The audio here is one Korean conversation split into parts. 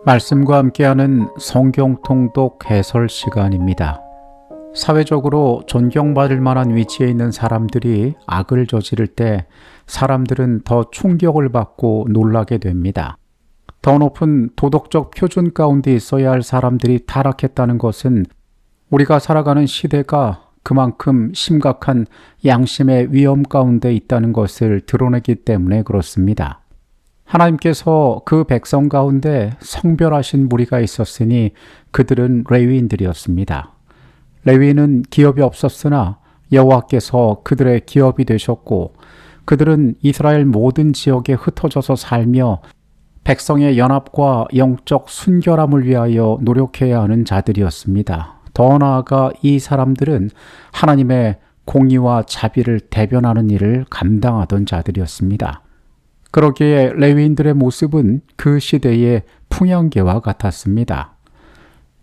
말씀과 함께하는 성경 통독 해설 시간입니다. 사회적으로 존경받을 만한 위치에 있는 사람들이 악을 저지를 때 사람들은 더 충격을 받고 놀라게 됩니다. 더 높은 도덕적 표준 가운데 있어야 할 사람들이 타락했다는 것은 우리가 살아가는 시대가 그만큼 심각한 양심의 위험 가운데 있다는 것을 드러내기 때문에 그렇습니다. 하나님께서 그 백성 가운데 성별하신 무리가 있었으니 그들은 레위인들이었습니다. 레위인은 기업이 없었으나 여호와께서 그들의 기업이 되셨고, 그들은 이스라엘 모든 지역에 흩어져서 살며 백성의 연합과 영적 순결함을 위하여 노력해야 하는 자들이었습니다. 더 나아가 이 사람들은 하나님의 공의와 자비를 대변하는 일을 감당하던 자들이었습니다. 그러기에 레위인들의 모습은 그 시대의 풍향계와 같았습니다.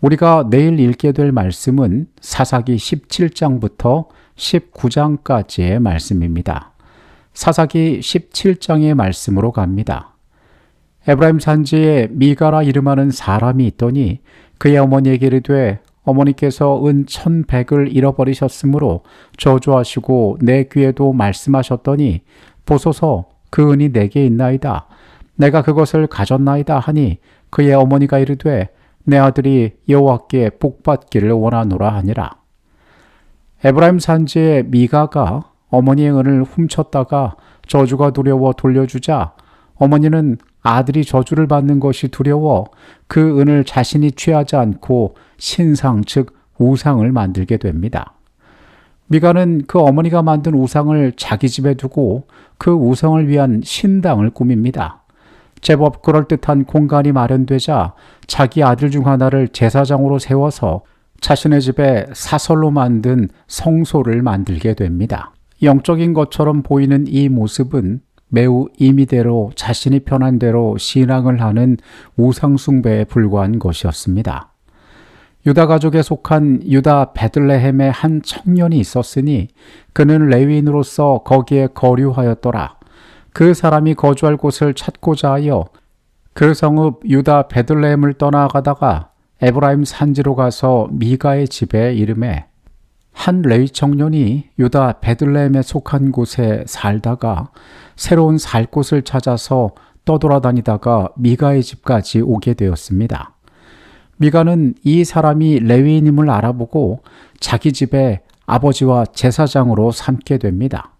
우리가 내일 읽게 될 말씀은 사사기 17장부터 19장까지의 말씀입니다. 사사기 17장의 말씀으로 갑니다. 에브라임 산지에 미가라 이름하는 사람이 있더니 그의 어머니에게 이르되 어머니께서 은 1,100을 잃어버리셨으므로 저주하시고 내 귀에도 말씀하셨더니 보소서 그 은이 내게 있나이다. 내가 그것을 가졌나이다 하니 그의 어머니가 이르되 내 아들이 여호와께 복받기를 원하노라 하니라. 에브라임 산지의 미가가 어머니의 은을 훔쳤다가 저주가 두려워 돌려주자 어머니는 아들이 저주를 받는 것이 두려워 그 은을 자신이 취하지 않고 신상 즉 우상을 만들게 됩니다. 미가는 그 어머니가 만든 우상을 자기 집에 두고 그 우상을 위한 신당을 꾸밉니다. 제법 그럴듯한 공간이 마련되자 자기 아들 중 하나를 제사장으로 세워서 자신의 집에 사설로 만든 성소를 만들게 됩니다. 영적인 것처럼 보이는 이 모습은 매우 임의대로 자신이 편한 대로 신앙을 하는 우상숭배에 불과한 것이었습니다. 유다 가족에 속한 유다 베들레헴의 한 청년이 있었으니 그는 레위인으로서 거기에 거류하였더라. 그 사람이 거주할 곳을 찾고자 하여 그 성읍 유다 베들레헴을 떠나가다가 에브라임 산지로 가서 미가의 집에 이르매 한 레위 청년이 유다 베들레헴에 속한 곳에 살다가 새로운 살 곳을 찾아서 떠돌아다니다가 미가의 집까지 오게 되었습니다. 미가는 이 사람이 레위인임을 알아보고 자기 집에 아버지와 제사장으로 삼게 됩니다.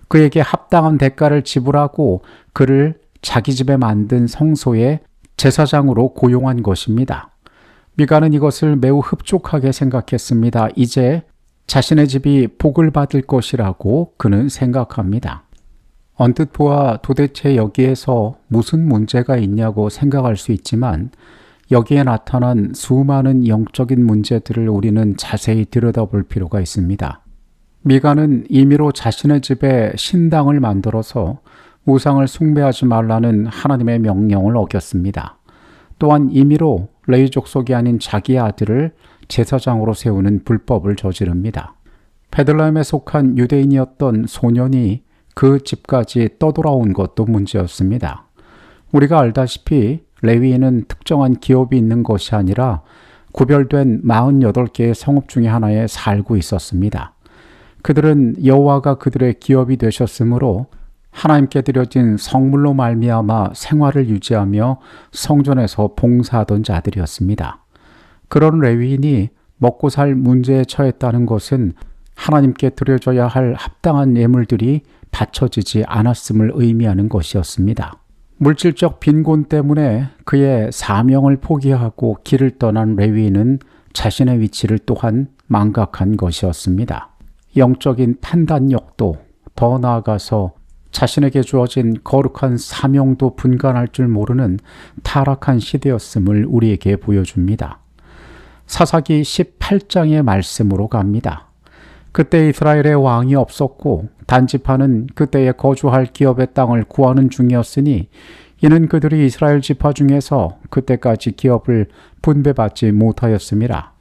그에게 합당한 대가를 지불하고 그를 자기 집에 만든 성소의 제사장으로 고용한 것입니다. 미가는 이것을 매우 흡족하게 생각했습니다. 이제 자신의 집이 복을 받을 것이라고 그는 생각합니다. 언뜻 보아 도대체 여기에서 무슨 문제가 있냐고 생각할 수 있지만 여기에 나타난 수많은 영적인 문제들을 우리는 자세히 들여다볼 필요가 있습니다. 미가는 임의로 자신의 집에 신당을 만들어서 우상을 숭배하지 말라는 하나님의 명령을 어겼습니다. 또한 임의로 레위 족속이 아닌 자기의 아들을 제사장으로 세우는 불법을 저지릅니다. 베들레헴에 속한 유대인이었던 소년이 그 집까지 떠돌아온 것도 문제였습니다. 우리가 알다시피 레위인은 특정한 기업이 있는 것이 아니라 구별된 48개의 성읍 중에 하나에 살고 있었습니다. 그들은 여호와가 그들의 기업이 되셨으므로 하나님께 드려진 성물로 말미암아 생활을 유지하며 성전에서 봉사하던 자들이었습니다. 그런 레위인이 먹고 살 문제에 처했다는 것은 하나님께 드려져야 할 합당한 예물들이 바쳐지지 않았음을 의미하는 것이었습니다. 물질적 빈곤 때문에 그의 사명을 포기하고 길을 떠난 레위인은 자신의 위치를 또한 망각한 것이었습니다. 영적인 판단력도 더 나아가서 자신에게 주어진 거룩한 사명도 분간할 줄 모르는 타락한 시대였음을 우리에게 보여줍니다. 사사기 18장의 말씀으로 갑니다. 그때 이스라엘의 왕이 없었고 단지파는 그때에 거주할 기업의 땅을 구하는 중이었으니 이는 그들이 이스라엘 지파 중에서 그때까지 기업을 분배받지 못하였음이라.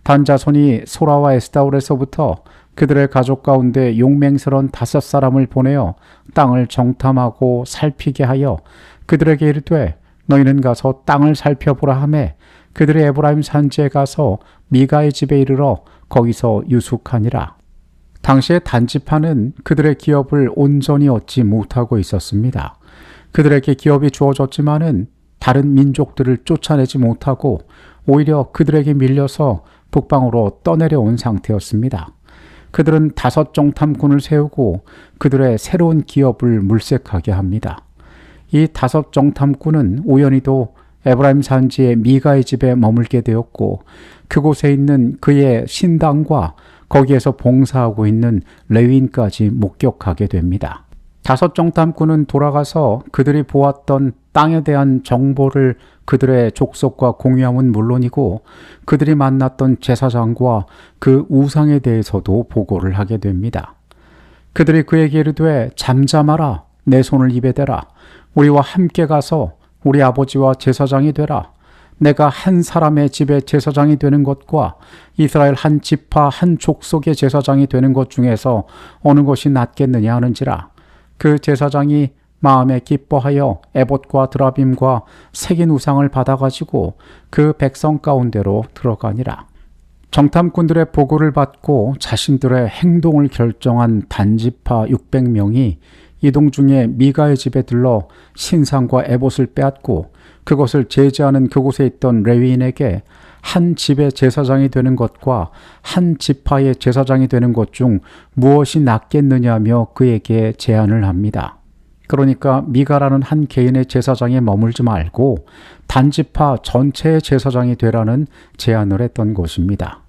단 자손이 소라와 에스다올에서부터 그들의 가족 가운데 용맹스러운 5사람을 보내어 땅을 정탐하고 살피게 하여 그들에게 이르되 너희는 가서 땅을 살펴보라 하매 그들이 에브라임 산지에 가서 미가의 집에 이르러 거기서 유숙하니라. 당시의 단지파는 그들의 기업을 온전히 얻지 못하고 있었습니다. 그들에게 기업이 주어졌지만은 다른 민족들을 쫓아내지 못하고 오히려 그들에게 밀려서 북방으로 떠내려온 상태였습니다. 그들은 5 정탐꾼을 세우고 그들의 새로운 기업을 물색하게 합니다. 이 5 정탐꾼은 우연히도 에브라임 산지의 미가의 집에 머물게 되었고 그곳에 있는 그의 신당과 거기에서 봉사하고 있는 레위인까지 목격하게 됩니다. 5 정탐꾼은 돌아가서 그들이 보았던 땅에 대한 정보를 그들의 족속과 공유함은 물론이고 그들이 만났던 제사장과 그 우상에 대해서도 보고를 하게 됩니다. 그들이 그에게 이르되 잠잠하라, 내 손을 입에 대라, 우리와 함께 가서 우리 아버지와 제사장이 되라. 내가 한 사람의 집에 제사장이 되는 것과 이스라엘 한 지파 한 족속의 제사장이 되는 것 중에서 어느 것이 낫겠느냐 하는지라. 그 제사장이 마음에 기뻐하여 에봇과 드라빔과 새긴 우상을 받아가지고 그 백성 가운데로 들어가니라. 정탐꾼들의 보고를 받고 자신들의 행동을 결정한 단지파 600명이 이동 중에 미가의 집에 들러 신상과 에봇을 빼앗고 그것을 제지하는 그곳에 있던 레위인에게 한 집의 제사장이 되는 것과 한 지파의 제사장이 되는 것 중 무엇이 낫겠느냐며 그에게 제안을 합니다. 그러니까 미가라는 한 개인의 제사장에 머물지 말고 단지파 전체의 제사장이 되라는 제안을 했던 것입니다.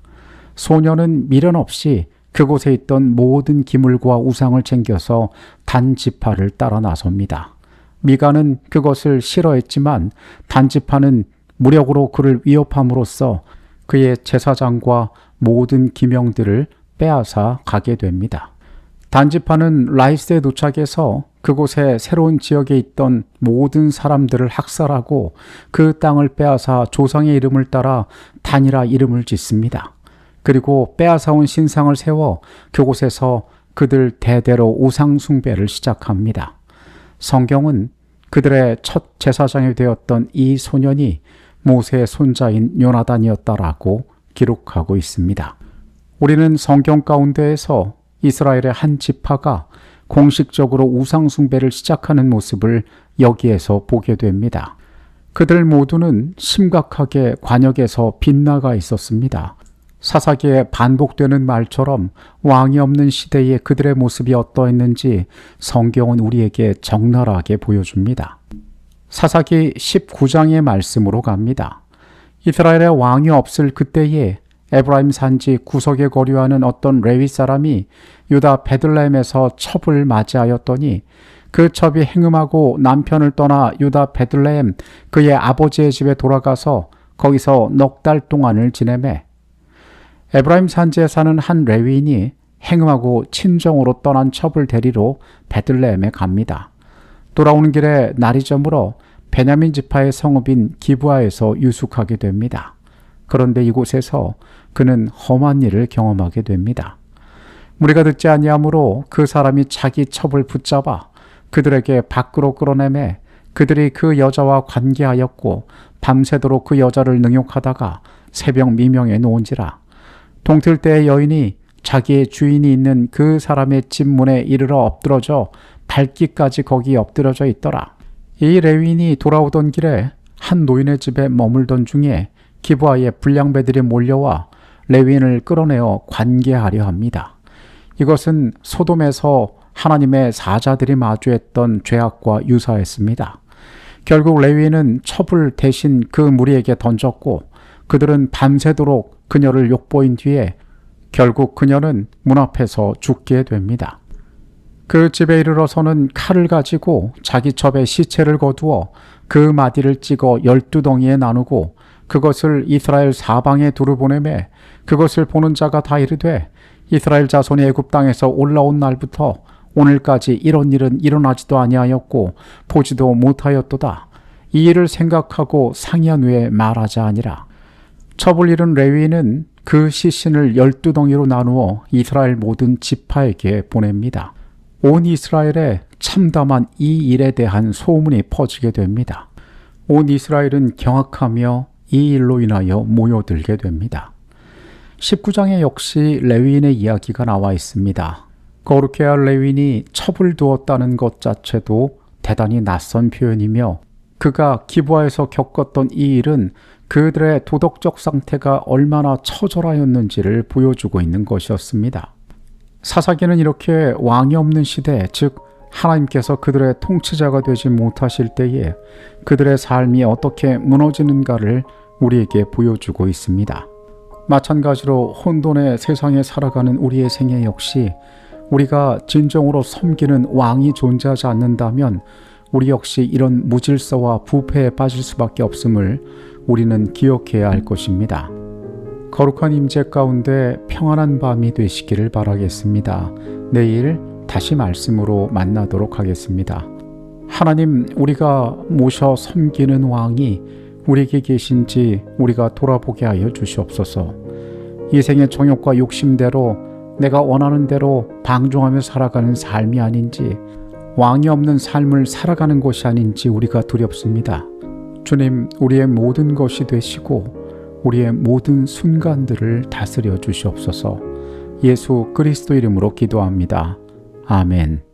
소년은 미련 없이 그곳에 있던 모든 기물과 우상을 챙겨서 단지파를 따라 나섭니다. 미가는 그것을 싫어했지만 단지파는 무력으로 그를 위협함으로써 그의 제사장과 모든 기명들을 빼앗아 가게 됩니다. 단지파는 라이스에 도착해서 그곳에 새로운 지역에 있던 모든 사람들을 학살하고 그 땅을 빼앗아 조상의 이름을 따라 단이라 이름을 짓습니다. 그리고 빼앗아온 신상을 세워 그곳에서 그들 대대로 우상 숭배를 시작합니다. 성경은 그들의 첫 제사장이 되었던 이 소년이 모세의 손자인 요나단이었다라고 기록하고 있습니다. 우리는 성경 가운데에서 이스라엘의 한 지파가 공식적으로 우상 숭배를 시작하는 모습을 여기에서 보게 됩니다. 그들 모두는 심각하게 관역에서 빗나가 있었습니다. 사사기에 반복되는 말처럼 왕이 없는 시대에 그들의 모습이 어떠했는지 성경은 우리에게 적나라하게 보여줍니다. 사사기 19장의 말씀으로 갑니다. 이스라엘의 왕이 없을 그때에 에브라임 산지 구석에 거류하는 어떤 레위 사람이 유다 베들레헴에서 첩을 맞이하였더니 그 첩이 행음하고 남편을 떠나 유다 베들레헴 그의 아버지의 집에 돌아가서 거기서 넉 달 동안을 지내매 에브라임 산지에 사는 한 레위인이 행음하고 친정으로 떠난 첩을 데리러 베들레헴에 갑니다. 돌아오는 길에 날이 저물어 베냐민 지파의 성읍인 기브아에서 유숙하게 됩니다. 그런데 이곳에서 그는 험한 일을 경험하게 됩니다. 무리가 듣지 아니하므로 그 사람이 자기 첩을 붙잡아 그들에게 밖으로 끌어내매 그들이 그 여자와 관계하였고 밤새도록 그 여자를 능욕하다가 새벽 미명에 놓은지라. 동틀 때의 여인이 자기의 주인이 있는 그 사람의 집 문에 이르러 엎드러져 밟기까지 거기 엎드려져 있더라. 이 레위인이 돌아오던 길에 한 노인의 집에 머물던 중에 기브아의 불량배들이 몰려와 레위인을 끌어내어 관계하려 합니다. 이것은 소돔에서 하나님의 사자들이 마주했던 죄악과 유사했습니다. 결국 레위인은 첩을 대신 그 무리에게 던졌고 그들은 밤새도록 그녀를 욕보인 뒤에 결국 그녀는 문 앞에서 죽게 됩니다. 그 집에 이르러서는 칼을 가지고 자기 첩의 시체를 거두어 그 마디를 찍어 12덩이에 나누고 그것을 이스라엘 사방에 두루 보내매 그것을 보는 자가 다 이르되 이스라엘 자손이 애굽 땅에서 올라온 날부터 오늘까지 이런 일은 일어나지도 아니하였고 보지도 못하였도다. 이 일을 생각하고 상의한 후에 말하자 하니라. 첩을 잃은 레위인은 그 시신을 12덩이로 나누어 이스라엘 모든 지파에게 보냅니다. 온 이스라엘에 참담한 이 일에 대한 소문이 퍼지게 됩니다. 온 이스라엘은 경악하며 이 일로 인하여 모여들게 됩니다. 19장에 역시 레위인의 이야기가 나와 있습니다. 거룩해야 할 레위인이 첩을 두었다는 것 자체도 대단히 낯선 표현이며 그가 기브아에서 겪었던 이 일은 그들의 도덕적 상태가 얼마나 처절하였는지를 보여주고 있는 것이었습니다. 사사기는 이렇게 왕이 없는 시대, 즉 하나님께서 그들의 통치자가 되지 못하실 때에 그들의 삶이 어떻게 무너지는가를 우리에게 보여주고 있습니다. 마찬가지로 혼돈의 세상에 살아가는 우리의 생애 역시 우리가 진정으로 섬기는 왕이 존재하지 않는다면 우리 역시 이런 무질서와 부패에 빠질 수밖에 없음을 우리는 기억해야 할 것입니다. 거룩한 임재 가운데 평안한 밤이 되시기를 바라겠습니다. 내일 다시 말씀으로 만나도록 하겠습니다. 하나님, 우리가 모셔 섬기는 왕이 우리에게 계신지 우리가 돌아보게 하여 주시옵소서. 이 생의 정욕과 욕심대로 내가 원하는 대로 방종하며 살아가는 삶이 아닌지, 왕이 없는 삶을 살아가는 것이 아닌지 우리가 두렵습니다. 주님, 우리의 모든 것이 되시고 우리의 모든 순간들을 다스려 주시옵소서. 예수 그리스도 이름으로 기도합니다. 아멘.